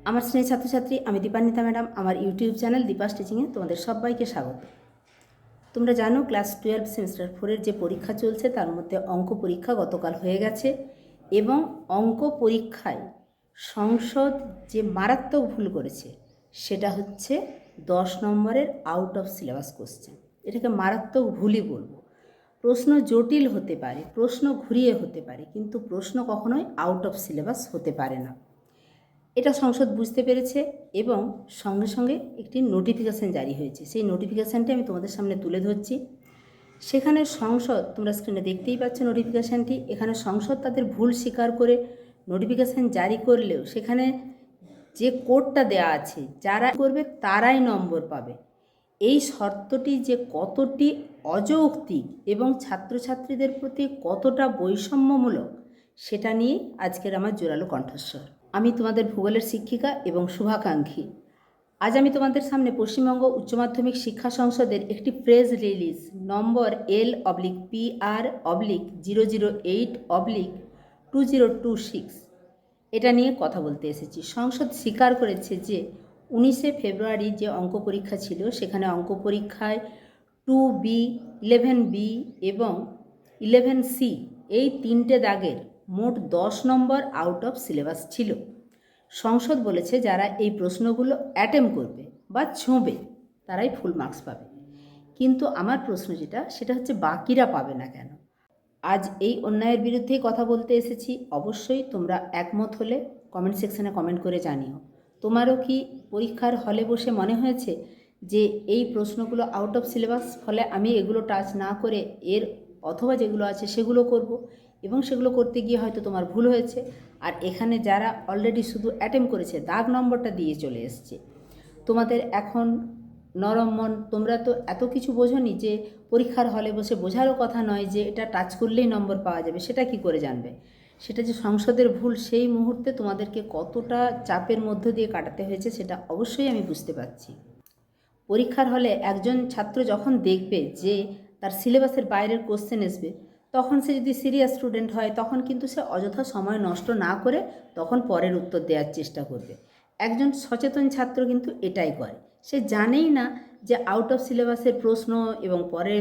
আমার স্নেহ ছাত্রছাত্রী, আমি দীপান্বিতা ম্যাডাম। আমার ইউটিউব চ্যানেল দীপাস টিচিংয়ে তোমাদের সবাইকে স্বাগত। তোমরা জানো ক্লাস 12 সেমিস্টার 4-এর যে পরীক্ষা চলছে তার মধ্যে অঙ্ক পরীক্ষা গতকাল হয়ে গেছে, এবং অঙ্ক পরীক্ষায় সংসদ যে মারাত্মক ভুল করেছে সেটা হচ্ছে 10 নম্বরের আউট অফ সিলেবাস কোশ্চেন। এটাকে মারাত্মক ভুলই বলবো। প্রশ্ন জটিল হতে পারে, প্রশ্ন ঘুরিয়ে হতে পারে, কিন্তু প্রশ্ন কখনোই আউট অফ সিলেবাস হতে পারে না। এটা সংসদ বুঝতে পেরেছে এবং সঙ্গে সঙ্গে একটি নোটিফিকেশান জারি হয়েছে। সেই নোটিফিকেশানটি আমি তোমাদের সামনে তুলে ধরছি। সেখানে সংসদ, তোমরা স্ক্রিনে দেখতেই পাচ্ছ নোটিফিকেশানটি, এখানে সংসদ তাদের ভুল স্বীকার করে নোটিফিকেশান জারি করলেও সেখানে যে কোডটা দেওয়া আছে যারা করবে তারাই নম্বর পাবে, এই শর্তটি যে কতটি অযৌক্তিক এবং ছাত্রছাত্রীদের প্রতি কতটা বৈষম্যমূলক সেটা নিয়ে আজকের আমার জোরালো কণ্ঠস্বর। আমি তোমাদের ভূগোলের শিক্ষিকা এবং শুভাকাঙ্ক্ষী। আজ আমি তোমাদের সামনে পশ্চিমবঙ্গ উচ্চ মাধ্যমিক শিক্ষা সংসদের একটি প্রেস রিলিজ নম্বর L/PR/008/2026 এটা নিয়ে কথা বলতে এসেছি। সংসদ স্বীকার করেছে যে 19শে ফেব্রুয়ারি যে অঙ্ক পরীক্ষা ছিল সেখানে অঙ্ক পরীক্ষায় 2B, 11B এবং 11C এই তিনটে দাগের মোট 10 নম্বর আউট অফ সিলেবাস ছিল। সংসদ বলেছে যারা এই প্রশ্নগুলো অ্যাটেম্প করবে বা ছোঁবে তারাই ফুল মার্কস পাবে। কিন্তু আমার প্রশ্ন সেটা হচ্ছে বাকিরা পাবে না কেন? আজ এই অন্যায়ের বিরুদ্ধেই কথা বলতে এসেছি। অবশ্যই তোমরা একমত হলে কমেন্ট সেকশানে কমেন্ট করে জানিও। তোমারও কি পরীক্ষার হলে বসে মনে হয়েছে যে এই প্রশ্নগুলো আউট অফ সিলেবাস, ফলে আমি এগুলো টাচ না করে এর অথবা যেগুলো আছে সেগুলো করব, এবং সেগুলো করতে গিয়ে হয়তো তোমার ভুল হয়েছে। আর এখানে যারা অলরেডি শুধু অ্যাটেম্প করেছে দাগ নম্বরটা দিয়ে চলে এসছে, তোমাদের এখন নরম মন, তোমরা তো এত কিছু বোঝোনি যে পরীক্ষার হলে বসে বোঝারও কথা নয় যে এটা টাচ করলেই নম্বর পাওয়া যাবে, সেটা কি করে জানবে? সেটা যে সংসদের ভুল, সেই মুহূর্তে তোমাদেরকে কতটা চাপের মধ্য দিয়ে কাটাতে হয়েছে সেটা অবশ্যই আমি বুঝতে পারছি। পরীক্ষার হলে একজন ছাত্র যখন দেখবে যে তার সিলেবাসের বাইরের কোশ্চেন আসবে, তখন সে যদি সিরিয়াস স্টুডেন্ট হয় তখন কিন্তু সে অযথা সময় নষ্ট না করে তখন পরের উত্তর দেওয়ার চেষ্টা করবে। একজন সচেতন ছাত্র কিন্তু এটাই করে, সে জানেই না যে আউট অফ সিলেবাসের প্রশ্ন এবং পরে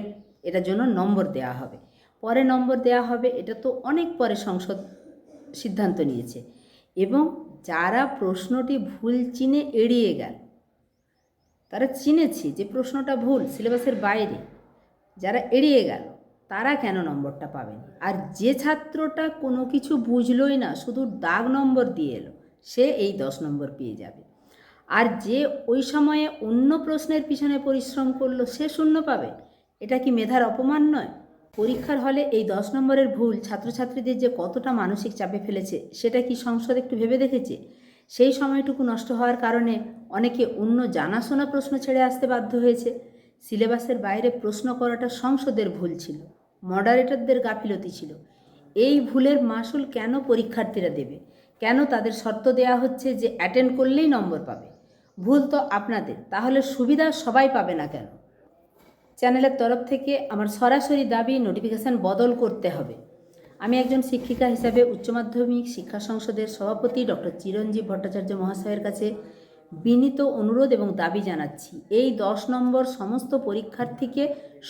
এটার জন্য নম্বর দেওয়া হবে, পরে নম্বর দেওয়া হবে, এটা তো অনেক পরে সংসদ সিদ্ধান্ত নিয়েছে। এবং যারা প্রশ্নটি ভুল চিনে এড়িয়ে গেল, তারা চিনেছে যে প্রশ্নটা ভুল, সিলেবাসের বাইরে, যারা এড়িয়ে গেল তারা কেন নম্বরটা পাবেন? আর যে ছাত্রটা কোনো কিছু বুঝলই না, শুধু দাগ নম্বর দিয়ে এলো, সে এই 10 নম্বর পেয়ে যাবে। আর যে ওই সময়ে অন্য প্রশ্নের পিছনে পরিশ্রম করলো সে 0 পাবে। এটা কি মেধার অপমান নয়? পরীক্ষার হলে এই 10 নম্বরের ভুল ছাত্রছাত্রীদের যে কতটা মানসিক চাপে ফেলেছে সেটা কি সংসদ একটু ভেবে দেখেছে? সেই সময়টুকু নষ্ট হওয়ার কারণে অনেকে অন্য জানাশোনা প্রশ্ন ছেড়ে আসতে বাধ্য হয়েছে। সিলেবাসের বাইরে প্রশ্ন করাটা সংসদের ভুল ছিল, মডারেটরদের গাফিলতি ছিল। এই ভুলের মাসুল কেন পরীক্ষার্থীরা দেবে? কেন তাদের শর্ত দেওয়া হচ্ছে যে অ্যাটেন্ড করলেই নম্বর পাবে? ভুল তো আপনাদের, তাহলে সুবিধা সবাই পাবে না কেন? চ্যানেলের তরফ থেকে আমার সরাসরি দাবি নোটিফিকেশান বদল করতে হবে। আমি একজন শিক্ষিকা হিসাবে উচ্চ মাধ্যমিক শিক্ষা সংসদের সভাপতি ডক্টর চিরঞ্জীব ভট্টাচার্য মহাশয়ের কাছে বিনীত অনুরোধ এবং দাবি জানাচ্ছি, এই 10 নম্বর সমস্ত পরীক্ষার্থীকে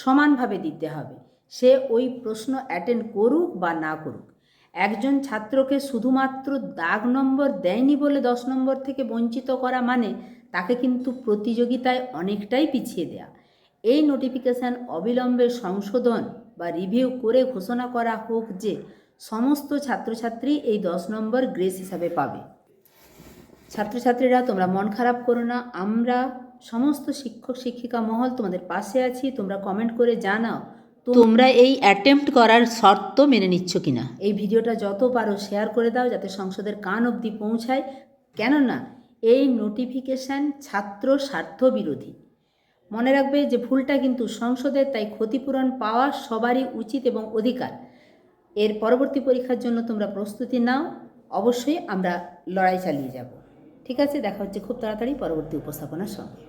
সমানভাবে দিতে হবে, সে ওই প্রশ্ন অ্যাটেন্ড করুক বা না করুক। একজন ছাত্রকে শুধুমাত্র দাগ নম্বর দেয়নি বলে 10 নম্বর থেকে বঞ্চিত করা মানে তাকে কিন্তু প্রতিযোগিতায় অনেকটাই পিছিয়ে দেয়া। এই নোটিফিকেশান অবিলম্বে সংশোধন বা রিভিউ করে ঘোষণা করা হোক যে সমস্ত ছাত্রছাত্রী এই 10 নম্বর গ্রেস হিসাবে পাবে। ছাত্রছাত্রীরা তোমরা মন খারাপ করো না, আমরা সমস্ত শিক্ষক শিক্ষিকা মহল তোমাদের পাশে আছি। তোমরা কমেন্ট করে জানাও তোমরা এই অ্যাটেম্প্ট করার শর্ত মেনে নিচ্ছ কিনা। এই ভিডিওটা যত পারো শেয়ার করে দাও যাতে সংসদের কান অবধি পৌঁছায়, কেননা এই নোটিফিকেশান ছাত্র স্বার্থ বিরোধী। মনে রাখবে যে ভুলটা কিন্তু সংসদের, তাই ক্ষতিপূরণ পাওয়া সবারই উচিত এবং অধিকার। এর পরবর্তী পরীক্ষার জন্য তোমরা প্রস্তুতি নাও, অবশ্যই আমরা লড়াই চালিয়ে যাব। ঠিক আছে, দেখা হচ্ছে খুব তাড়াতাড়ি পরবর্তী উপস্থাপনার সঙ্গে।